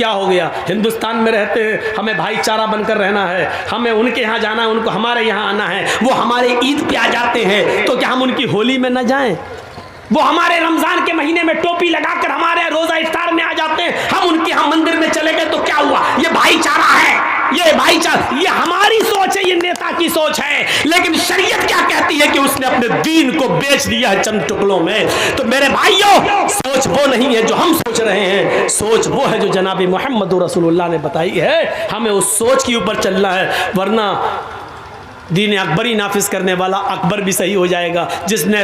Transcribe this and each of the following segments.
क्या हो गया, हिंदुस्तान में रहते हैं, हमें भाईचारा बनकर रहना है, हमें उनके यहाँ जाना है, उनको हमारे यहाँ आना है। वो हमारे ईद पे आ जाते हैं तो क्या हम उनकी होली में न जाएं? वो हमारे रमजान के महीने में टोपी लगाकर हमारे रोजा इफ्तार में आ जाते हैं, हम उनके यहाँ मंदिर में चले गए तो क्या हुआ? ये भाईचारा है, ये भाईचारा, ये हमारी सोच है, ये नेता की सोच है। लेकिन शरीयत क्या कहती है कि उसने अपने दीन को बेच दिया है चंद टुकड़ों में। तो मेरे भाइयों, सोच वो नहीं है जो हम सोच रहे हैं, सोच वो है जो जनाब मोहम्मद रसूलुल्लाह ने बताई है। हमें उस सोच के ऊपर चलना है, वरना दीन अकबरी नाफिज करने वाला अकबर भी सही हो जाएगा, जिसने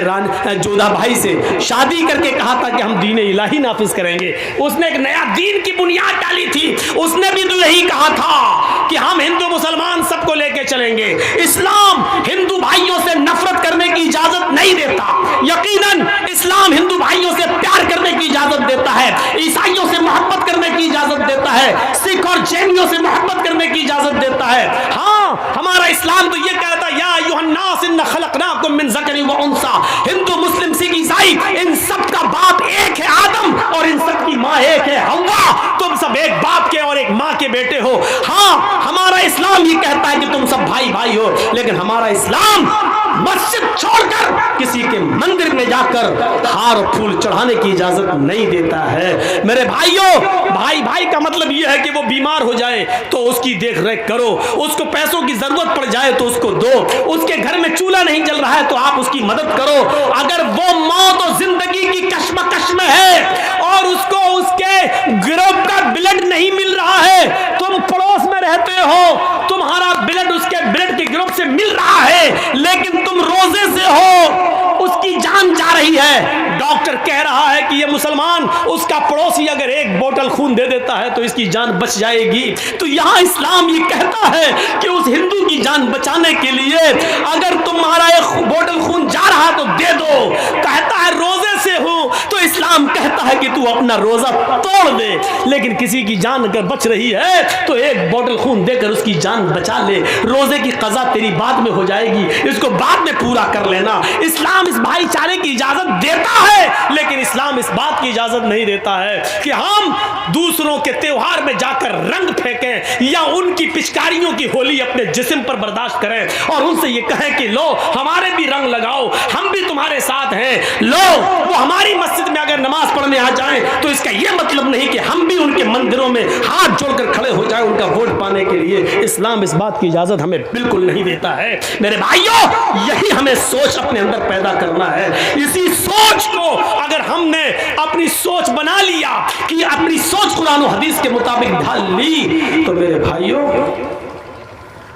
जोधा भाई से शादी करके कहा था कि हम दीन इलाही नाफिज करेंगे। उसने एक नया दीन की बुनियाद डाली थी, उसने भी तो यही कहा था कि हम हिंदू मुसलमान सबको लेके चलेंगे। इस्लाम हिंदू भाइयों से नफरत करने की इजाजत नहीं देता। यकीनन इस्लाम हिंदू भाइयों से प्यार करने की इजाजत देता है, ईसाइयों से मोहब्बत करने की इजाजत देता है, सिख और जैनियों से मोहब्बत करने की इजाजत देता है। हाँ, हमारा इस्लाम तो ये कहता है, या अय्युहन्नास इन्ना खलक़नाकुम मिन ज़करिन व उन्सा। हिंदू मुस्लिम सिख ईसाई इन सब का बाप एक है आदम, और इन सब की माँ एक है हव्वा। तुम सब एक बाप के और एक माँ के बेटे हो। हाँ, हमारा इस्लाम ये कहता है कि तुम सब भाई भाई हो, लेकिन हमारा इस्लाम मस्जिद छोड़कर किसी के मंदिर में जाकर हार और फूल चढ़ाने की इजाजत नहीं देता है। मेरे भाइयों, भाई भाई का मतलब यह है कि वो बीमार हो जाए तो उसकी देख रेख करो, उसको पैसों की जरूरत पड़ जाए तो उसको दो, उसके घर में चूल्हा नहीं जल रहा है तो आप उसकी मदद करो। अगर वो मौत और जिंदगी की कश्मकश में है और उसको उसके ग्रुप का ब्लड नहीं मिल रहा है, तुम पड़ोस में रहते हो, तुम्हारा ब्लड उसके ब्लड के ग्रुप से मिल रहा है, लेकिन तुम रोजे से हो, उसकी जान जा रही है, डॉक्टर कह रहा है कि ये मुसलमान, उसका पड़ोसी अगर एक बोतल खून दे देता है तो इसकी जान बच जाएगी। तो यहाँ इस्लाम ये कहता है कि उस हिंदू की जान बचाने के लिए अगर तुम्हारा एक बोतल खून जा रहा तो दे दो। कहता है रोजे से हो तो इस्लाम कहता है कि तू अपना रोजा तोड़ दे, लेकिन किसी की जान अगर बच रही है तो एक बोतल खून देकर उसकी जान बचा ले। रोजे की कज़ा तेरी बाद में हो जाएगी, इसको बाद में पूरा कर लेना। इस्लाम इस भाईचारे की इजाजत देता है, लेकिन इस्लाम इस बात की इजाजत नहीं देता है कि हम दूसरों के त्योहार में जाकर रंग फेंकें या उनकी पिचकारियों की होली अपने जिस्म पर बर्दाश्त करें और उनसे ये कहें कि लो हमारे भी रंग लगाओ, हम भी तुम्हारे साथ हैं। लो वो हमारी मस्जिद में अगर नमाज पढ़ने आ जाएं तो इसका यह मतलब नहीं कि हम भी उनके मंदिरों में हाथ जोड़कर खड़े हो जाएं उनका वोट पाने के लिए। इस्लाम इस बात की इजाजत हमें बिल्कुल नहीं देता है। मेरे भाइयों, यही हमें सोच अपने अंदर पैदा करना है। इसी सोच को अगर हमने अपनी सोच बना लिया कि अपनी सोच कुरान और हदीस के मुताबिक ढाल ली, तो मेरे भाइयों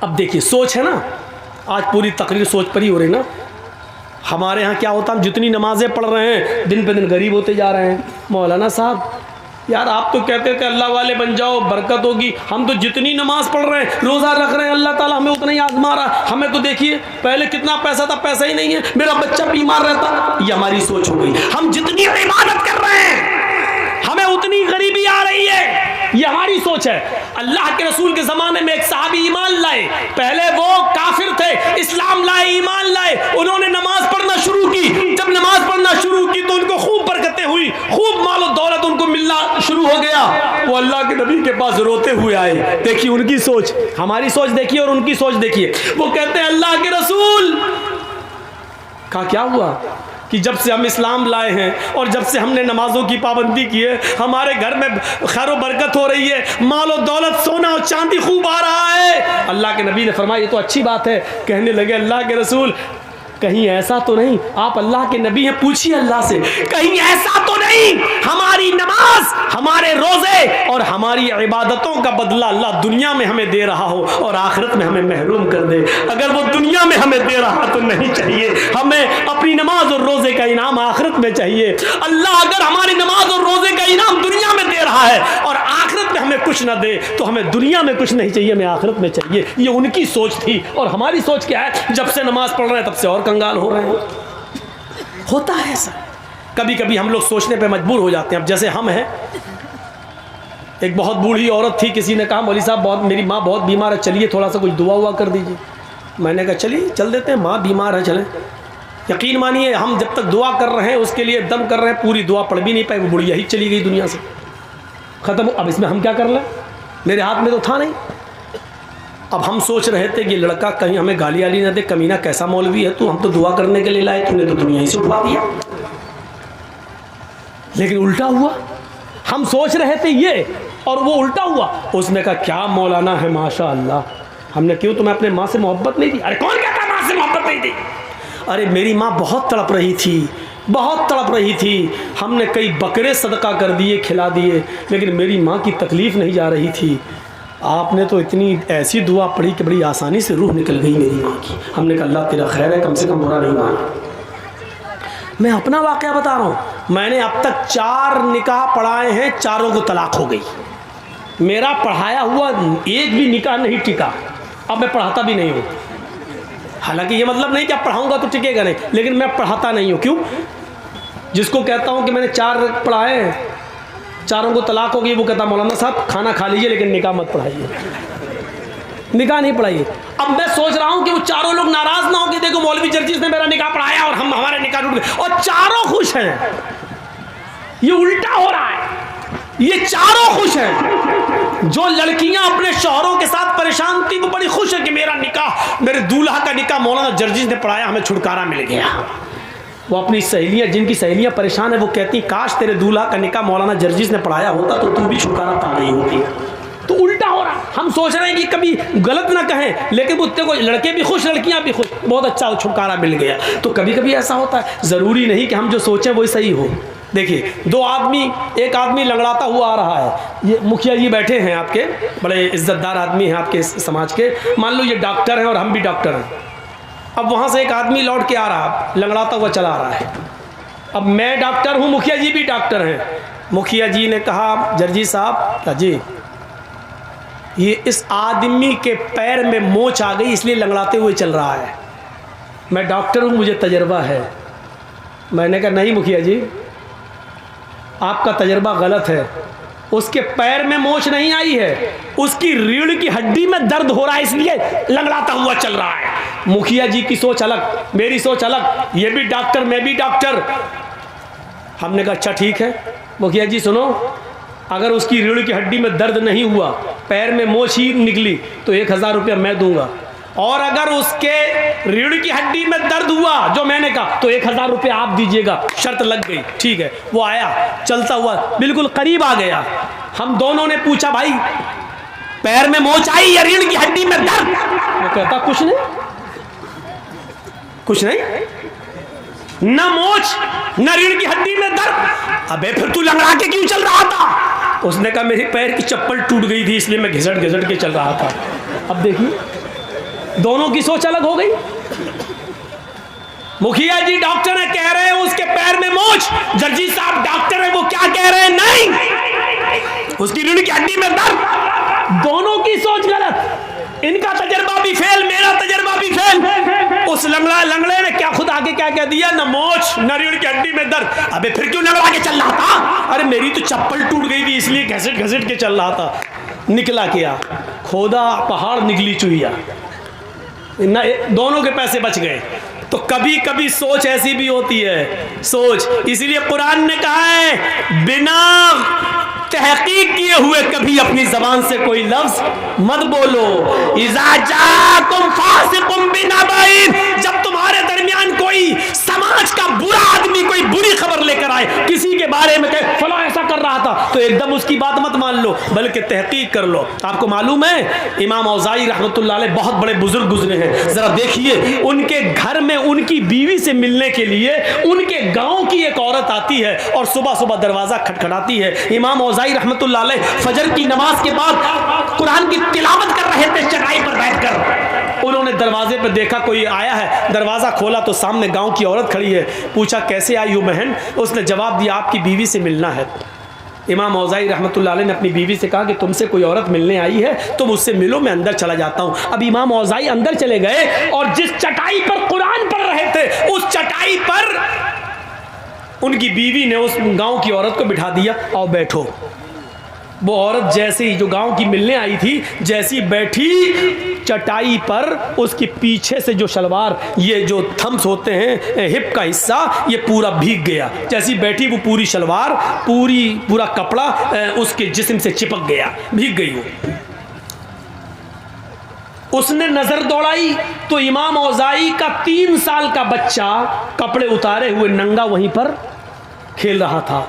अब देखिए सोच है ना, आज पूरी तकरीर सोच पर ही हो रही ना। हमारे यहाँ क्या होता है, हम जितनी नमाजें पढ़ रहे हैं दिन पे दिन गरीब होते जा रहे हैं। मौलाना साहब यार आप तो कहते थे अल्लाह वाले बन जाओ बरकत होगी, हम तो जितनी नमाज पढ़ रहे हैं रोज़ा रख रहे हैं अल्लाह ताला हमें उतना ही आजमा रहा। हमें तो देखिए पहले कितना पैसा था, पैसा ही नहीं है, मेरा बच्चा बीमार रहता। ये हमारी सोच हो गई। हम जितनी इबादत कर रहे हैं हमें उतनी गरीबी आ रही है, ये हमारी सोच है। अल्लाह के रसूल के ज़माने में एक सहाबी ईमान लाए, पहले वो काफिर थे, इस्लाम लाए, ईमान लाए, उन्होंने नमाज पढ़ना शुरू की। जब नमाज पढ़ना शुरू की तो उनको खूब बरकतें हुई, खूब मालो दौलत उनको मिलना शुरू हो गया। वो अल्लाह के नबी के पास रोते हुए आए। देखिए उनकी सोच, हमारी सोच देखिए और उनकी सोच देखिए। वो कहते हैं अल्लाह के रसूल का क्या हुआ कि जब से हम इस्लाम लाए हैं और जब से हमने नमाजों की पाबंदी की है हमारे घर में खैर बरकत हो रही है, मालो दौलत सोना और चांदी खूब आ रहा है। अल्लाह के नबी ने फरमाया ये तो अच्छी बात है। कहने लगे अल्लाह के रसूल कहीं ऐसा तो नहीं, आप अल्लाह के नबी हैं, पूछिए अल्लाह से, कहीं ऐसा तो नहीं हमारी नमाज, हमारे रोजे और हमारी इबादतों का बदला अल्लाह दुनिया में हमें दे रहा हो और आखिरत में हमें महरूम कर दे। अगर वो दुनिया में हमें दे रहा तो नहीं चाहिए, हमें अपनी नमाज और रोजे का इनाम आखिरत में चाहिए। अल्लाह अगर हमारी नमाज और रोजे का इनाम दुनिया में दे रहा है और आखिरत में हमें कुछ ना दे तो हमें दुनिया में कुछ नहीं चाहिए, हमें आखिरत में चाहिए। ये उनकी सोच थी। और हमारी सोच क्या है, जब से नमाज पढ़ रहे हैं तब से और कंगाल हो रहे हैं। होता है ऐसा, कभी कभी हम लोग सोचने पे मजबूर हो जाते हैं। अब जैसे हम हैं, एक बहुत बूढ़ी औरत थी, किसी ने कहा मौलवी साहब बहुत मेरी माँ बहुत बीमार है, चलिए थोड़ा सा कुछ दुआ हुआ कर दीजिए। मैंने कहा चलिए चल देते हैं, माँ बीमार है चलें। यकीन मानिए हम जब तक दुआ कर रहे हैं उसके लिए दम कर रहे हैं, पूरी दुआ पढ़ भी नहीं पाए, वो बुढ़िया ही चली गई दुनिया से। ख़त्म। अब इसमें हम क्या कर लें, मेरे हाथ में तो था नहीं। अब हम सोच रहे थे कि लड़का कहीं हमें गाली वाली ना दे, कमीना कैसा मौलवी है तू, हम तो दुआ करने के लिए लाए, तूने तो दुनिया ही से उठवा दिया। लेकिन उल्टा हुआ, हम सोच रहे थे ये और वो उल्टा हुआ। उसने कहा क्या मौलाना है माशाअल्लाह। हमने क्यों, तुम्हें अपने माँ से मोहब्बत नहीं थी? अरे कौन कहता माँ से मोहब्बत नहीं थी? अरे मेरी माँ बहुत तड़प रही थी, बहुत तड़प रही थी, हमने कई बकरे सदका कर दिए, खिला दिए, लेकिन मेरी माँ की तकलीफ़ नहीं जा रही थी। आपने तो इतनी ऐसी दुआ पढ़ी कि बड़ी आसानी से रूह निकल गई मेरी माँ की। हमने कहा अल्लाह तेरा खैर है, कम से कम बुरा नहीं माना। मैं अपना वाक़या बता रहा हूँ, मैंने अब तक 4 निकाह पढ़ाए हैं, चारों को तलाक हो गई। मेरा पढ़ाया हुआ एक भी निकाह नहीं टिका, अब मैं पढ़ाता भी नहीं हूँ। हालांकि ये मतलब नहीं कि अब पढ़ाऊँगा तो टिकेगा नहीं, लेकिन मैं पढ़ाता नहीं हूँ। क्यों? जिसको कहता हूँ कि मैंने 4 पढ़ाए हैं, चारों को तलाक हो गई, वो कहता मौलाना साहब खाना खा लीजिए लेकिन निकाह मत पढ़ाइए, निकाह नहीं पढ़ाइए। अब मैं सोच रहा हूँ कि वो चारों लोग नाराज ना हो कि देखो मौलवी जर्जिस ने मेरा निकाह पढ़ाया और हमारे निकाह टूट गए, और चारों खुश हैं। ये उल्टा हो रहा है, ये चारों खुश हैं। जो लड़कियां अपने शौहरों के साथ परेशान थी वो बड़ी खुश है कि मेरा निकाह, मेरे दूल्हा का निकाह मौलाना जर्जिस ने पढ़ाया, हमें छुटकारा मिल गया। वो अपनी सहेलियां, जिनकी सहेलियां परेशान है, वो कहती काश तेरे दूल्हा का निकाह मौलाना जर्जिस ने पढ़ाया होता तो तू भी छुटकारा पा गई होती। तो उल्टा हो रहा। हम सोच रहे हैं कि कभी गलत ना कहें, लेकिन मुझसे को लड़के भी खुश, लड़कियां भी खुश, बहुत अच्छा छुटकारा मिल गया। तो कभी कभी ऐसा होता है, ज़रूरी नहीं कि हम जो सोचें वही सही हो। देखिए एक आदमी लंगड़ाता हुआ आ रहा है, ये मुखिया जी बैठे हैं आपके, बड़े इज्जतदार आदमी हैं आपके समाज के, मान लो ये डॉक्टर हैं और हम भी डॉक्टर हैं। अब वहाँ से एक आदमी लौट के आ रहा, लंगड़ाता हुआ चला आ रहा है। अब मैं डॉक्टर हूँ, मुखिया जी भी डॉक्टर हैं। मुखिया जी ने कहा जर्जी साहब जी, ये इस आदमी के पैर में मोच आ गई इसलिए लंगड़ाते हुए चल रहा है। मैं डॉक्टर हूँ, मुझे तजर्बा है। मैंने कहा नहीं मुखिया जी, आपका तजर्बा गलत है। उसके पैर में मोच नहीं आई है, उसकी रीढ़ की हड्डी में दर्द हो रहा है इसलिए लंगड़ाता हुआ चल रहा है। मुखिया जी की सोच अलग, मेरी सोच अलग, ये भी डॉक्टर मैं भी डॉक्टर। हमने कहा अच्छा ठीक है मुखिया जी सुनो, अगर उसकी रीढ़ की हड्डी में दर्द नहीं हुआ, पैर में मोच ही निकली तो 1000 रुपया मैं दूंगा, और अगर उसके रीढ़ की हड्डी में दर्द हुआ जो मैंने कहा तो 1000 रुपया आप दीजिएगा। शर्त लग गई, ठीक है। वो आया चलता हुआ बिल्कुल करीब आ गया। हम दोनों ने पूछा भाई पैर में मोच आई या रीढ़ की हड्डी में दर्द? वो कहता कुछ नहीं, कुछ नहीं, न मोच न रीढ़ की हड्डी में दर्द। अबे फिर तू लंगड़ा के क्यों चल रहा था? उसने कहा मेरी पैर की चप्पल टूट गई थी इसलिए मैं घिसट घिसट के चल रहा था। अब देखिए दोनों की सोच अलग हो गई। मुखिया जी डॉक्टर है, कह रहे हैं उसके पैर में मोच, जर्जी साहब डॉक्टर है, वो क्या कह रहे हैं नहीं उसकी रीढ़ की हड्डी में दर्द। दोनों की सोच गलत, इनका तजर्बा भी फेल, मेरा तजर्बा भी फेल। उस लंगड़े ने क्या खुद आगे क्या कह दिया, न मोच न रीढ़ की हड्डी में दर्द। अबे फिर क्यों लंगड़ा के चल रहा था? अरे मेरी तो चप्पल टूट गई थी इसलिए घसीट घसीट के चल रहा था। निकला क्या, खोदा पहाड़ निकली चुहिया, दोनों के पैसे बच गए। तो कभी कभी सोच ऐसी भी होती है, सोच। इसीलिए कुरान ने कहा है बिना तहकीक किए हुए कभी अपनी जबान से कोई लफ्ज मत बोलो। इज़ा जाकुम फासिकुम बिनबाइन, जब तुम्हारे दरमियान कोई समाज का बुरा आदमी कोई बुरी खबर लेकर आए, किसी के बारे में कहे फला ऐसा कर रहा था, तो एकदम उसकी बात मत मान लो, बल्कि तहकीक कर लो। आपको मालूम है इमाम औज़ाई रहमतुल्लाह अलैह बहुत बड़े बुजुर्ग गुजरे हैं। जरा देखिए उनके घर में उनकी बीवी से मिलने के लिए उनके गांव की एक औरत आती है और सुबह सुबह दरवाजा खटखटाती है। इमाम औज़ाई रहमतुल्लाह अलैह फजर की नमाज के बाद कुरान की तिलावत कर रहे थे चटाई पर बैठकर। उन्होंने दरवाजे पर देखा कोई आया है, दरवाजा खोला तो सामने गांव की औरत खड़ी है। पूछा कैसे आई हो बहन? उसने जवाब दिया आपकी बीवी से मिलना है। इमाम औज़ाई रहमतुल्लाह अलैह ने अपनी बीवी से कहा कि तुमसे कोई औरत मिलने आई है, तुम उससे मिलो, मैं अंदर चला जाता हूँ। अब इमाम औज़ाई अंदर चले गए और जिस चटाई पर कुरान पढ़ रहे थे उस चटाई पर उनकी बीवी ने उस गांव की औरत को बिठा दिया, आओ बैठो। वो औरत जैसे ही जो गांव की मिलने आई थी, जैसी बैठी चटाई पर, उसके पीछे से जो शलवार, ये जो थम्स होते हैं हिप का हिस्सा, ये पूरा भीग गया। जैसी बैठी वो पूरी शलवार, पूरा कपड़ा उसके जिस्म से चिपक गया, भीग गई वो। उसने नजर दौड़ाई तो इमाम औज़ाई का 3 साल का बच्चा कपड़े उतारे हुए नंगा वहीं पर खेल रहा था।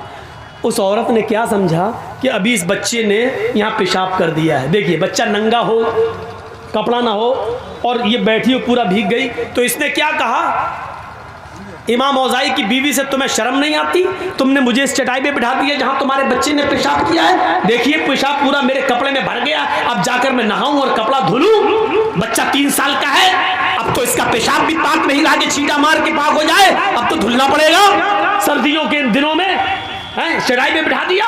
उस औरत ने क्या समझा कि अभी इस बच्चे ने यहाँ पेशाब कर दिया है। देखिए, बच्चा नंगा हो, कपड़ा ना हो, और ये बैठी हो पूरा भीग गई, तो इसने क्या कहा, इमाम औज़ाई की बीवी से, तुम्हें शर्म नहीं आती? तुमने मुझे इस चटाई पे बिठा दिया जहां तुम्हारे बच्चे ने पेशाब किया है। देखिए, पेशाब पूरा मेरे कपड़े में भर गया, अब जाकर मैं नहाऊं और कपड़ा धुलूं। बच्चा 3 साल का है, अब तो इसका पेशाब भी पाक नहीं रहा कि छींटा मार के पाक हो जाए, अब तो धुलना पड़ेगा। सर्दियों के दिनों में चटाई पे बिठा दिया।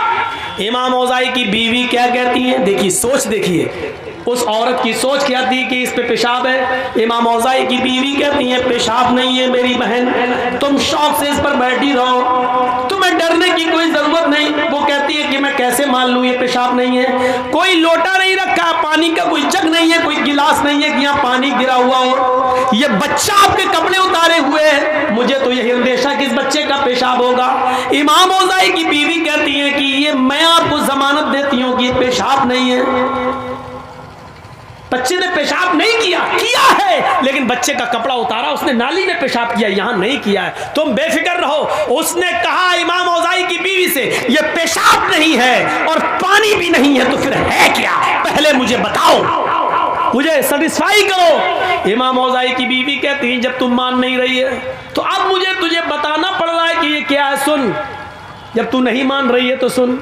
इमाम औज़ाई की बीवी क्या कहती है, देखिए सोच, देखिए उस औरत की सोच क्या थी कि इस पे पेशाब है। इमाम औज़ाई की बीवी कहती है, पेशाब नहीं है मेरी बहन, तुम शौक से इस पर बैठी रहो, तुम्हें डरने की कोई जरूरत नहीं। वो कहती है कि मैं कैसे मान लूं ये पेशाब नहीं है? कोई लोटा नहीं रखा, पानी का कोई जग नहीं है, कोई गिलास नहीं है कि यहाँ पानी गिरा हुआ हो। ये बच्चा आपके कपड़े उतारे हुए है, मुझे तो यही अंदेशा कि इस बच्चे का पेशाब होगा। इमाम औज़ाई की बीवी कहती है कि ये मैं आपको जमानत देती हूँ कि पेशाब नहीं है, बच्चे ने पेशाब नहीं किया है, लेकिन बच्चे का कपड़ा उतारा, उसने नाली में पेशाब किया, यहां नहीं किया है, तुम बेफिक्र रहो। उसने कहा इमाम औज़ाई की बीवी से, ये पेशाब नहीं है और पानी भी नहीं है, तो फिर है क्या? पहले मुझे बताओ, मुझे सेटिस्फाई करो। इमाम औज़ाई की बीवी कहती है, जब तुम मान नहीं रही है तो अब मुझे तुझे बताना पड़ रहा है कि ये क्या है। सुन, जब तू नहीं मान रही है तो सुन।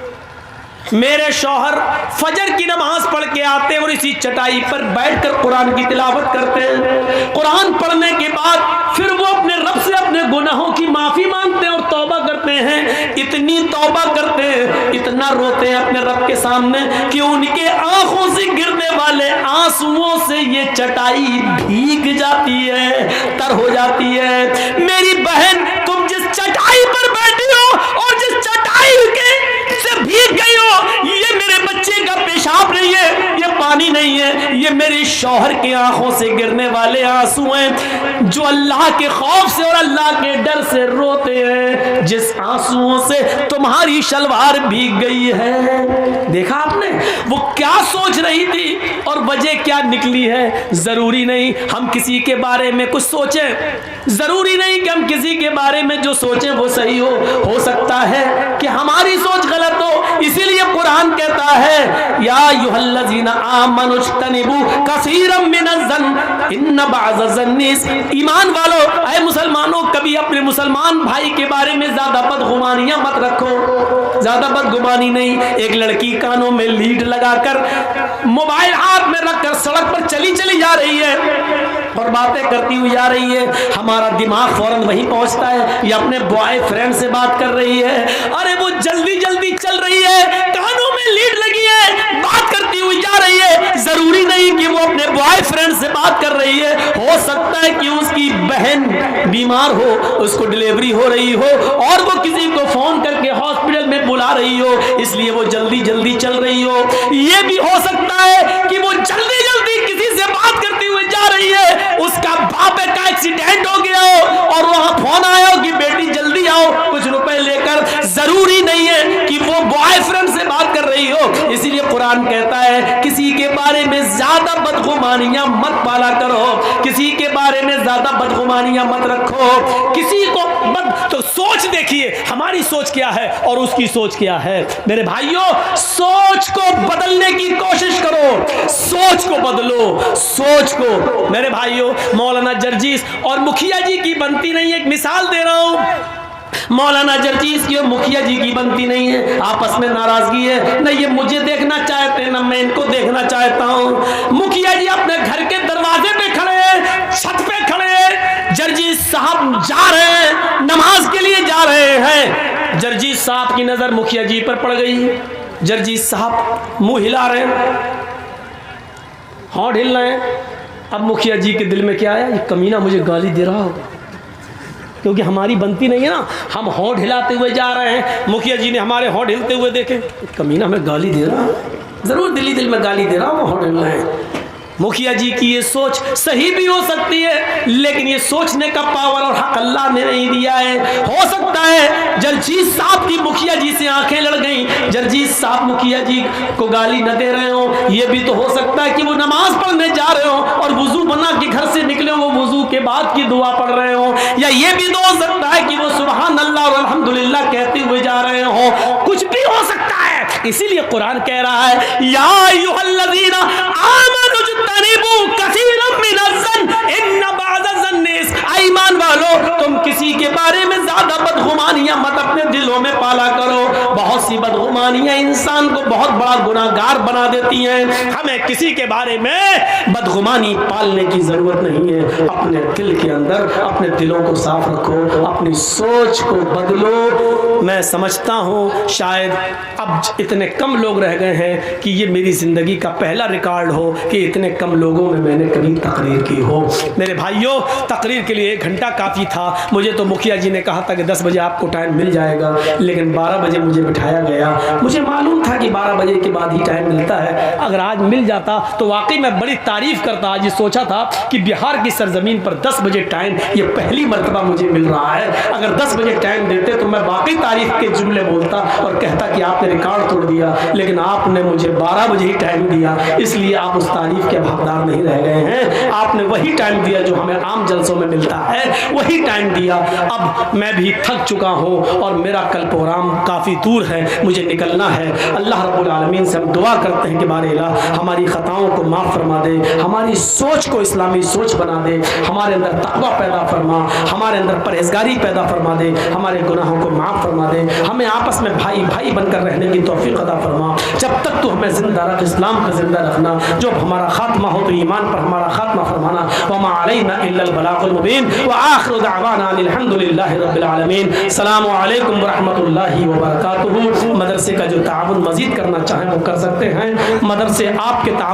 मेरे शौहर फजर की नमाज पढ़ के आते हैं और इसी चटाई पर बैठकर कुरान की तिलावत करते हैं। कुरान पढ़ने के बाद फिर वो अपने रब से अपने गुनाहों की माफी मांगते हैं और तौबा करते हैं। इतनी तौबा करते हैं, इतना रोते हैं अपने रब के सामने कि उनके आंखों से गिरने वाले आंसुओं से ये चटाई भीग जाती है, तर हो जाती है। मेरी बहन, तुम जिस चटाई पर बैठी हो और जिस चटाई के से भीग गई हो, ये मेरे बच्चे का पेशाब नहीं है, ये पानी नहीं है, ये मेरे शौहर के आंखों से गिरने वाले आंसू हैं, जो अल्लाह के खौफ से और अल्लाह के डर से रोते हैं, जिस आंसुओं से तुम्हारी शलवार भीग गई है। देखा आपने वो क्या सोच रही थी और वजह क्या निकली है। जरूरी नहीं हम किसी के बारे में कुछ सोचें, जरूरी नहीं कि हम किसी के बारे में जो सोचें वो सही हो सकता है कि हमारी सोच गलत हो। इसीलिए कुरान कहता है, या अय्युहल्लज़ीना आमनुज्तनिबू कसीरम मिनज़्ज़न्न इन्न बअज़-ज़न्नि, ईमान वालों, ऐ मुसलमानों, कभी अपने मुसलमान भाई के बारे में ज्यादा बदगुमानियां मत रखो। ज्यादा बदगुमानी नहीं। एक लड़की कानों में लीड लगाकर मोबाइल हाथ में रखकर सड़क पर चली जा रही है और बातें करती हुई जा रही है, हमारा दिमाग फौरन वहीं पहुंचता है, ये अपने बॉयफ्रेंड से बात कर रही है। अरे वो जल्दी चल रही है, कानों में लीड लगी है, बात करती हुई जा रही है। जरूरी नहीं कि वो अपने बॉयफ्रेंड से बात कर रही है, हो सकता है कि उसकी बहन बीमार हो, उसको डिलीवरी हो रही हो और वो किसी को फोन करके हॉस्पिटल में बुला रही हो, इसलिए वो जल्दी चल रही हो। ये भी हो सकता है कि वो जल्दी किसी से बात करती हुई जा रही है, उसका बाप का एक्सीडेंट हो गया हो और वहां फोन आया हो कि बेटी जल्दी आओ कुछ रुपए लेकर। जरूरी नहीं है कि वो बॉयफ्रेंड से बात कर रही हो। इसीलिए कुरान कहता है, किसी के बारे में ज्यादा बदगुमानियां मत पाला करो, किसी के बारे में ज्यादा बदगुमानियां मत रखो, किसी को तो सोच देखिए हमारी सोच क्या है और उसकी सोच क्या है। मेरे भाइयों, सोच को बदलने की कोशिश करो, सोच को बदलो, सोच को। मेरे भाइयों, मौलाना जर्जीस और मुखिया जी की बनती नहीं है। एक मिसाल दे रहा हूं, मौलाना जर्जीस की और मुखिया जी की बनती नहीं है, आपस में नाराजगी है, न ये मुझे देखना चाहते न मैं इनको देखना चाहता हूं। मुखिया जी अपने घर के दरवाजे पे खड़े हैं, छत पे खड़े हैं, जर्जीस साहब जा रहे हैं, नमाज के लिए जा रहे हैं। जर्जीस साहब की नजर मुखिया जी पर पड़ गई। जर्जीस साहब मुंह हिला रहे हैं, होंठ हिल रहे हैं। अब मुखिया जी के दिल में क्या आया, ये कमीना मुझे गाली दे रहा होगा, क्योंकि हमारी बनती नहीं है ना। हम होंठ हिलाते हुए जा रहे हैं, मुखिया जी ने हमारे होंठ हिलते हुए देखे, कमीना में गाली दे रहा, ज़रूर दिली दिल में गाली दे रहा हूँ, वो होंठ हिल रहे हैं। मुखिया जी की ये सोच सही भी हो सकती है, लेकिन ये सोचने का पावर और हक अल्लाह ने नहीं दिया है। हो सकता है जरजीत साहब की मुखिया जी से आंखें लड़ गईं, जरजीत साहब मुखिया जी को गाली न दे रहे हो। ये भी तो हो सकता है कि वो नमाज पढ़ने जा रहे हो और वुजू बना के घर से निकले हो, वो वुजू के बाद की दुआ पढ़ रहे हो। या ये भी तो हो सकता है कि वो सुबहान अल्लाह और अल्हम्दुलिल्लाह कहते हुए जा रहे हो। कुछ भी हो सकता है। इसीलिए कुरान कह रहा है, या अय्युहल्लज़ीना आमनू इज्तनिबू कसीरम मिनज़्ज़न इन्न बअज़-ज़न्नि ईमान वालों, तुम किसी के बारे में ज्यादा बदगुमानियां मत अपने दिलों में पाला करो। बहुत सी बदगुमानियां इंसान को बहुत बड़ा गुनाहगार बना देती हैं। हमें किसी के बारे में बदगुमानी पालने की जरूरत नहीं है। अपने दिल के अंदर अपने दिलों को साफ रखो, अपनी सोच को बदलो। मैं समझता हूँ शायद अब इतने कम लोग रह गए हैं कि ये मेरी जिंदगी का पहला रिकॉर्ड हो कि इतने कम लोगों में मैंने कभी तकरीर की हो। मेरे भाइयों, तकरीर के लिए 1 घंटा काफ़ी था। मुझे तो मुखिया जी ने कहा था कि 10 बजे आपको टाइम मिल जाएगा, लेकिन 12 बजे मुझे बिठाया गया। मुझे मालूम था कि 12 बजे के बाद ही टाइम मिलता है। अगर आज मिल जाता तो वाकई मैं बड़ी तारीफ करता। आज ये सोचा था कि बिहार की सरजमीन पर 10 बजे टाइम, ये पहली मरतबा मुझे मिल रहा है। अगर 10 बजे टाइम देते तो मैं वाकई तारीफ के जुमले बोलता और कहता कि आपने रिकॉर्ड तोड़ दिया, लेकिन आपने मुझे 12 बजे ही टाइम दिया, इसलिए आप उस तारीफ के हकदार नहीं रह गए हैं। आपने वही टाइम दिया जो हमें आम जलसों में मिलता है, वही टाइम दिया। अब मैं भी थक चुका हूँ और मेरा कल प्रोग्राम काफ़ी दूर है, मुझे निकलना है। अल्लाह रब्बुल आलमीन से हम दुआ करते हैं कि बारे इलाह हमारी ख़ताओं को माफ़ फरमा दे, हमारी सोच को इस्लामी सोच बना दे, हमारे अंदर तक़वा पैदा फरमा, हमारे अंदर परहेज़गारी पैदा फरमा दे, हमारे गुनाहों को माफ़ फरमा दे, हमें आपस में भाई भाई बनकर रहने की तौफ़ीक़ अता फरमा। जब तक तो हमें ज़िंदा रख, इस्लाम को ज़िंदा रखना। जब हमारा खात्मा हो तो ईमान पर हमारा खात्मा फरमाना। वमा अलैना इल्लल बलागुल मुबीन व आखिरु दअवाना अल्हम्दुलिल्लाहि रब्बिल आलमीन। अस्सलामु अलैकुम व रहमतुल्लाहि व बरकातुहू। मदरसे का जो ताउन मज़ीद करना चाहें वो कर सकते हैं। मदरसे आपके